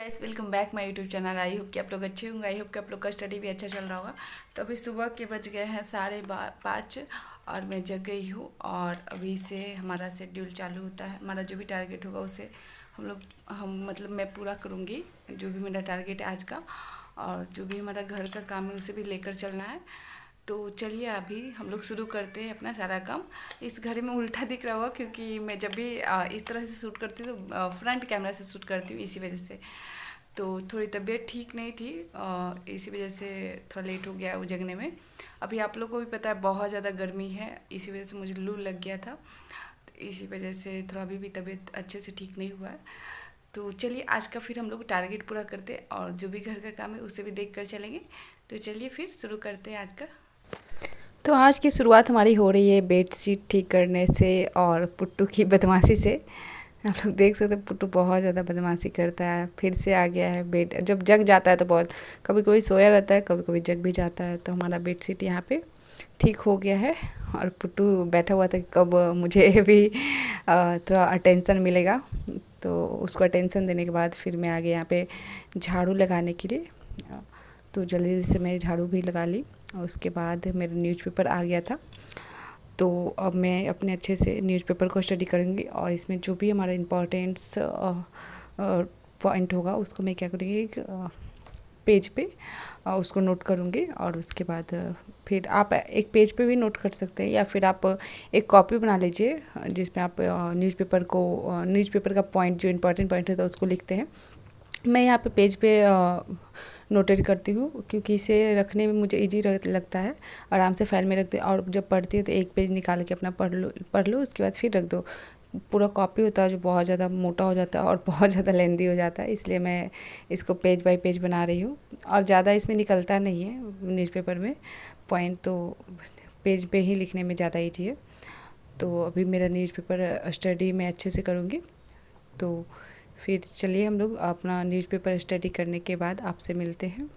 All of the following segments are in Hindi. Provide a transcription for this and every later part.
Guys welcome back my YouTube channel. I hope कि आप लोग अच्छे होंगे। आई होप कि आप लोग का स्टडी भी अच्छा चल रहा होगा। तो अभी सुबह के बज गए हैं 5:30 और मैं जग गई हूँ। और अभी से हमारा शेड्यूल चालू होता है। हमारा जो भी टारगेट होगा उसे हम मतलब मैं पूरा करूँगी, जो भी मेरा टारगेट है आज का। और जो भी हमारा घर का काम है उसे भी लेकर चलना है। तो चलिए अभी हम लोग शुरू करते हैं अपना सारा काम। इस घड़ी में उल्टा दिख रहा होगा क्योंकि मैं जब भी इस तरह से शूट करती हूँ तो फ्रंट कैमरा से शूट करती हूँ, इसी वजह से। तो थोड़ी तबीयत ठीक नहीं थी, इसी वजह से थोड़ा लेट हो गया वो जगने में। अभी आप लोग को भी पता है बहुत ज़्यादा गर्मी है, इसी वजह से मुझे लू लग गया था। तो इसी वजह से थोड़ा अभी भी तबीयत अच्छे से ठीक नहीं हुआ है। तो चलिए आज का फिर हम लोग टारगेट पूरा करते हैं और जो भी घर का काम है उसे भी देख कर चलेंगे। तो चलिए फिर शुरू करते हैं आज का। तो आज की शुरुआत हमारी हो रही है बेड शीट ठीक करने से और पुट्टू की बदमाशी से। आप लोग देख सकते हैं पुट्टू बहुत ज़्यादा बदमाशी करता है। फिर से आ गया है बेड, जब जग जाता है तो बहुत, कभी कभी सोया रहता है, कभी कभी जग भी जाता है। तो हमारा बेड शीट यहाँ पे ठीक हो गया है और पुट्टू बैठा हुआ था कि कब मुझे भी थोड़ा अटेंशन मिलेगा। तो उसको अटेंशन देने के बाद फिर मैं आ गया यहाँ पे झाड़ू लगाने के लिए। तो जल्दी जल्दी से मैं झाड़ू भी लगा ली और उसके बाद मेरा न्यूज़पेपर आ गया था। तो अब मैं अपने अच्छे से न्यूज़पेपर को स्टडी करूँगी और इसमें जो भी हमारा इम्पोर्टेंट्स पॉइंट होगा उसको मैं क्या करूँगी, एक पेज पे उसको नोट करूँगी। और उसके बाद फिर आप एक पेज पे भी नोट कर सकते हैं या फिर आप एक कॉपी बना लीजिए जिसमें आप न्यूज़पेपर का पॉइंट, जो इम्पोर्टेंट पॉइंट होता है उसको लिखते हैं। मैं यहाँ पे पेज पे नोटेट करती हूँ क्योंकि इसे रखने में मुझे इजी लगता है। आराम से फाइल में रख दे और जब पढ़ती हूँ तो एक पेज निकाल के अपना पढ़ लो, उसके बाद फिर रख दो। पूरा कॉपी होता है जो बहुत ज़्यादा मोटा हो जाता है और बहुत ज़्यादा लेंदी हो जाता है, इसलिए मैं इसको पेज बाय पेज बना रही हूँ। और ज़्यादा इसमें निकलता नहीं है न्यूज़पेपर में पॉइंट, तो पेज पे ही लिखने में ज़्यादा ईजी है। तो अभी मेरा न्यूज़पेपर स्टडी मैं अच्छे से करूँगी। तो फिर चलिए हम लोग अपना न्यूज़पेपर स्टडी करने के बाद आपसे मिलते हैं।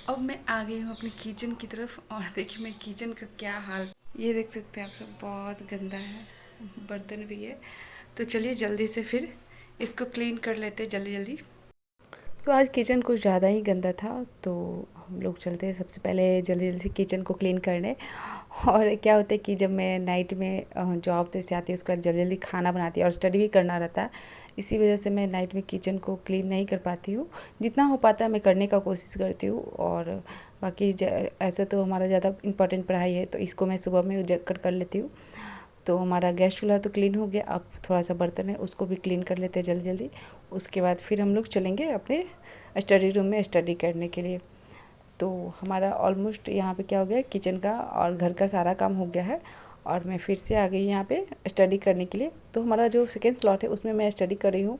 अब मैं आ गई हूँ अपने किचन की तरफ और देखिए मैं किचन का क्या हाल, ये देख सकते हैं आप सब, बहुत गंदा है, बर्तन भी है। तो चलिए जल्दी से फिर इसको क्लीन कर लेते हैं जल्दी जल्दी। तो आज किचन कुछ ज़्यादा ही गंदा था, तो हम लोग चलते हैं सबसे पहले जल्दी जल्दी किचन को क्लीन करने। और क्या होता है कि जब मैं नाइट में जॉब से आती हूँ उसके बाद जल्दी जल्दी खाना बनाती हूँ और स्टडी भी करना रहता है, इसी वजह से मैं नाइट में किचन को क्लीन नहीं कर पाती हूँ। जितना हो पाता है मैं करने का कोशिश करती हूँ। और बाकी ऐसे तो हमारा ज़्यादा इंपॉर्टेंट पढ़ाई है तो इसको मैं सुबह में जग कर लेती हूँ। तो हमारा गैस चूल्हा तो क्लीन हो गया, अब थोड़ा सा बर्तन है उसको भी क्लीन कर लेते हैं जल्दी जल्दी। उसके बाद फिर हम लोग चलेंगे अपने स्टडी रूम में स्टडी करने के लिए। तो हमारा ऑलमोस्ट यहाँ पे क्या हो गया, किचन का और घर का सारा काम हो गया है और मैं फिर से आ गई यहाँ पे स्टडी करने के लिए। तो हमारा जो सेकेंड स्लॉट है उसमें मैं स्टडी कर रही हूँ।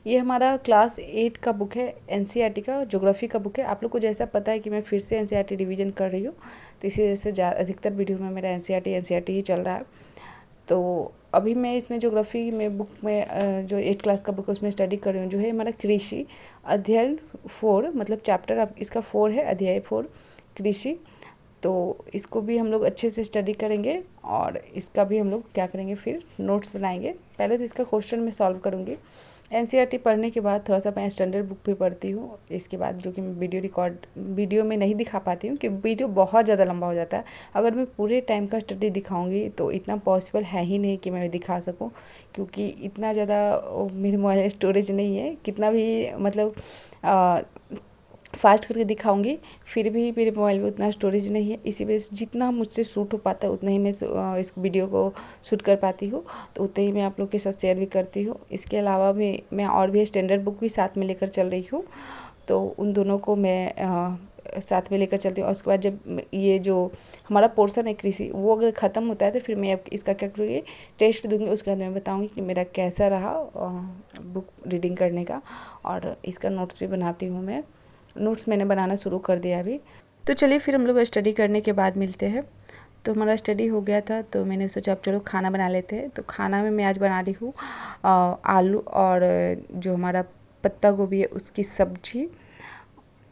ये हमारा क्लास 8 का बुक है, एनसीईआरटी का ज्योग्राफी का बुक है। आप लोग को जैसा पता है कि मैं फिर से एनसीईआरटी रिवीजन कर रही हूँ, तो इसी वजह से अधिकतर वीडियो में मेरा एनसीईआरटी ही चल रहा है। तो अभी मैं इसमें ज्योग्राफी में बुक में जो 8 क्लास का बुक है उसमें स्टडी कर रही हूँ, जो है हमारा कृषि अध्ययन 4, मतलब चैप्टर अब इसका 4 है, अध्याय 4 कृषि। तो इसको भी हम लोग अच्छे से स्टडी करेंगे और इसका भी हम लोग क्या करेंगे, फिर नोट्स बनाएंगे। पहले तो इसका क्वेश्चन मैं सॉल्व करूँगी। एनसीईआरटी पढ़ने के बाद थोड़ा सा मैं स्टैंडर्ड बुक भी पढ़ती हूँ इसके बाद, जो कि मैं वीडियो में नहीं दिखा पाती हूँ कि वीडियो बहुत ज़्यादा लंबा हो जाता है। अगर मैं पूरे टाइम का स्टडी दिखाऊंगी तो इतना पॉसिबल है ही नहीं कि मैं दिखा सकूँ, क्योंकि इतना ज़्यादा मेरे मोबाइल में स्टोरेज नहीं है। कितना भी मतलब फास्ट करके दिखाऊंगी फिर भी मेरे मोबाइल में उतना स्टोरेज नहीं है। इसी वजह से जितना मुझसे शूट हो पाता है उतना ही मैं इस वीडियो को शूट कर पाती हूँ, तो उतना ही मैं आप लोग के साथ शेयर भी करती हूँ। इसके अलावा भी मैं और भी स्टैंडर्ड बुक भी साथ में लेकर चल रही हूँ, तो उन दोनों को मैं साथ में लेकर चलती हूँ। और उसके बाद जब ये जो हमारा पोर्शन है कृषि वो अगर ख़त्म होता है तो फिर मैं अब इसका क्या करूँगी, टेस्ट दूँगी। उसके बाद मैं बताऊँगी कि मेरा कैसा रहा बुक रीडिंग करने का। और इसका नोट्स भी बनाती हूँ मैं, नोट्स मैंने बनाना शुरू कर दिया अभी। तो चलिए फिर हम लोग स्टडी करने के बाद मिलते हैं। तो हमारा स्टडी हो गया था तो मैंने सोचा अब चलो खाना बना लेते हैं। तो खाना में मैं आज बना रही हूँ आलू और जो हमारा पत्ता गोभी है उसकी सब्जी।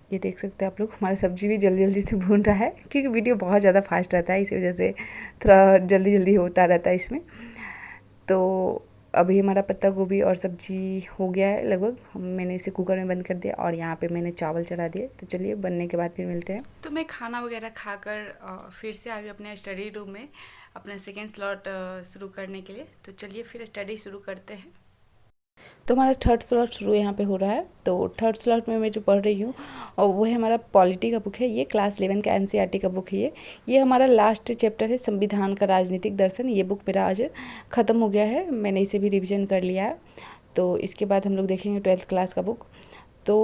ये देख सकते हैं आप लोग, हमारा सब्जी भी जल्दी जल्दी से भून रहा है क्योंकि वीडियो बहुत ज़्यादा फास्ट रहता है, इसी वजह से थोड़ा जल्दी जल्दी होता रहता है इसमें। तो अभी हमारा पत्ता गोभी और सब्जी हो गया है लगभग, मैंने इसे कुकर में बंद कर दिया और यहाँ पे मैंने चावल चढ़ा दिए। तो चलिए बनने के बाद फिर मिलते हैं। तो मैं खाना वगैरह खाकर फिर से आ गई अपने स्टडी रूम में अपना सेकेंड स्लॉट शुरू करने के लिए। तो चलिए फिर स्टडी शुरू करते हैं। तो हमारा थर्ड स्लॉट शुरू यहाँ पे हो रहा है। तो थर्ड स्लॉट में मैं जो पढ़ रही हूँ और वो है हमारा पॉलिटी का बुक है। ये क्लास 11 का एनसीईआरटी का बुक है। ये हमारा लास्ट चैप्टर है, संविधान का राजनीतिक दर्शन। ये बुक मेरा आज ख़त्म हो गया है, मैंने इसे भी रिविज़न कर लिया है। तो इसके बाद हम लोग देखेंगे 12th क्लास का बुक। तो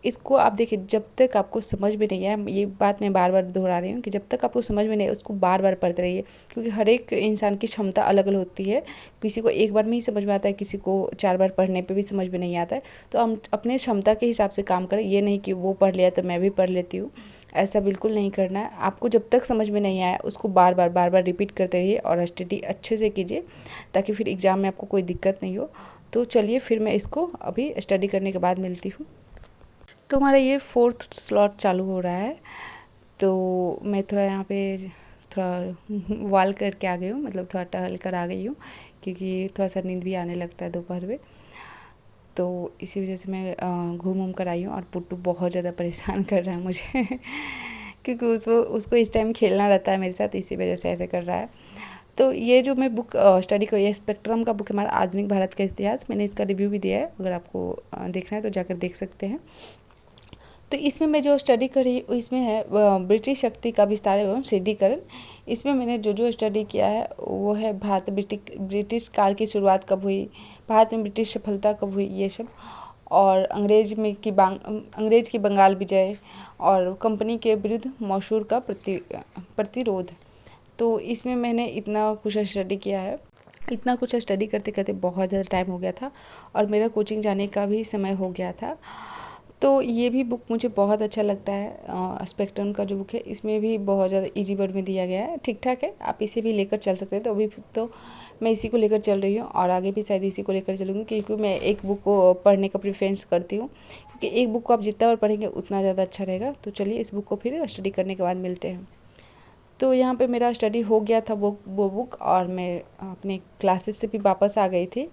इसको आप देखिए, जब तक आपको समझ में नहीं आए, ये बात मैं बार बार दोहरा रही हूँ कि जब तक आपको समझ में नहीं आए उसको बार बार पढ़ते रहिए, क्योंकि हर एक इंसान की क्षमता अलग अलग होती है। किसी को एक बार में ही समझ में आता है, किसी को 4 बार पढ़ने पे भी समझ में नहीं आता है। तो हम अपने क्षमता के हिसाब से काम करें, ये नहीं कि वो पढ़ लिया तो मैं भी पढ़ लेती हूँ, ऐसा बिल्कुल नहीं करना है। आपको जब तक समझ में नहीं आया उसको बार बार रिपीट करते रहिए और स्टडी अच्छे से कीजिए, ताकि फिर एग्ज़ाम में आपको कोई दिक्कत नहीं हो। तो चलिए फिर मैं इसको अभी स्टडी करने के बाद मिलती हूँ। तो हमारा ये 4th स्लॉट चालू हो रहा है। तो मैं थोड़ा यहाँ पे थोड़ा वॉल करके आ गई हूँ, मतलब थोड़ा टहल कर आ गई हूँ, क्योंकि थोड़ा सा नींद भी आने लगता है दोपहर में। तो इसी वजह से मैं घूम कर आई हूँ। और पुट्टू बहुत ज़्यादा परेशान कर रहा है मुझे क्योंकि उसको इस टाइम खेलना रहता है मेरे साथ, इसी वजह से ऐसे कर रहा है। तो ये जो मैं बुक स्टडी कर, ये स्पेक्ट्रम का बुक है हमारा, आधुनिक भारत का इतिहास। मैंने इसका रिव्यू भी दिया है, अगर आपको देखना है तो जाकर देख सकते हैं। तो इसमें मैं जो स्टडी करी इसमें है ब्रिटिश शक्ति का विस्तार एवं सुदृढ़ीकरण। इसमें मैंने जो स्टडी किया है वो है भारत ब्रिटिश काल की शुरुआत कब हुई, भारत में ब्रिटिश सफलता कब हुई, ये सब, और अंग्रेज की बंगाल विजय और कंपनी के विरुद्ध मैसूर का प्रतिरोध। तो इसमें मैंने इतना कुछ स्टडी किया है। इतना कुछ स्टडी करते करते बहुत ज़्यादा टाइम हो गया था और मेरा कोचिंग जाने का भी समय हो गया था। तो ये भी बुक मुझे बहुत अच्छा लगता है। स्पेक्ट्रम का जो बुक है इसमें भी बहुत ज़्यादा इजी वर्ड में दिया गया है, ठीक ठाक है, आप इसे भी लेकर चल सकते हैं। तो अभी तो मैं इसी को लेकर चल रही हूँ और आगे भी शायद इसी को लेकर चलूँगी, क्योंकि मैं एक बुक को पढ़ने का प्रेफरेंस करती हूँ, क्योंकि एक बुक को आप जितना बार पढ़ेंगे उतना ज़्यादा अच्छा रहेगा। तो चलिए इस बुक को फिर स्टडी करने के बाद मिलते हैं। तो यहाँ पे मेरा स्टडी हो गया था वो बुक, और मैं अपने क्लासेस से भी वापस आ गई थी।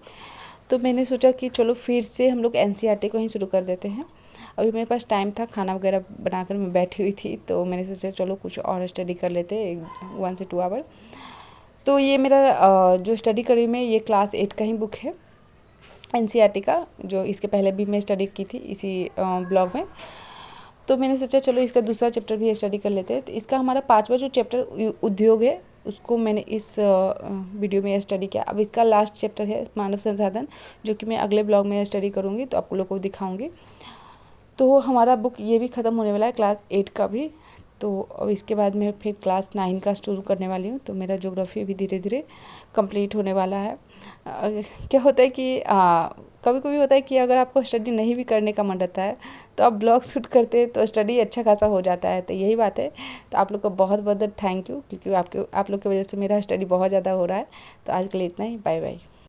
तो मैंने सोचा कि चलो फिर से हम लोग एनसीईआरटी को ही शुरू कर देते हैं। अभी मेरे पास टाइम था, खाना वगैरह बनाकर मैं बैठी हुई थी, तो मैंने सोचा चलो कुछ और स्टडी कर लेते हैं 1 से 2 आवर। तो ये मेरा जो स्टडी करी मैं, ये क्लास 8 का ही बुक है एनसीईआरटी का, जो इसके पहले भी मैं स्टडी की थी इसी ब्लॉग में। तो मैंने सोचा चलो इसका दूसरा चैप्टर भी स्टडी कर लेते हैं। तो इसका हमारा 5वां जो चैप्टर उद्योग है उसको मैंने इस वीडियो में स्टडी किया। अब इसका लास्ट चैप्टर है मानव संसाधन, जो कि मैं अगले ब्लॉग में स्टडी करूँगी, तो आप लोगों को दिखाऊँगी। तो हमारा बुक ये भी ख़त्म होने वाला है, क्लास 8 का भी। तो अब इसके बाद मैं फिर क्लास 9 का शुरू करने वाली हूँ। तो मेरा ज्योग्राफी भी धीरे धीरे कंप्लीट होने वाला है। क्या होता है कि कभी कभी होता है कि अगर आपको स्टडी नहीं भी करने का मन रहता है तो आप ब्लॉग शूट करते हैं तो स्टडी अच्छा खासा हो जाता है। तो यही बात है। तो आप लोग को बहुत बहुत थैंक यू, क्योंकि आप लोग की वजह से मेरा स्टडी बहुत ज़्यादा हो रहा है। तो आज के लिए इतना ही, बाय बाय।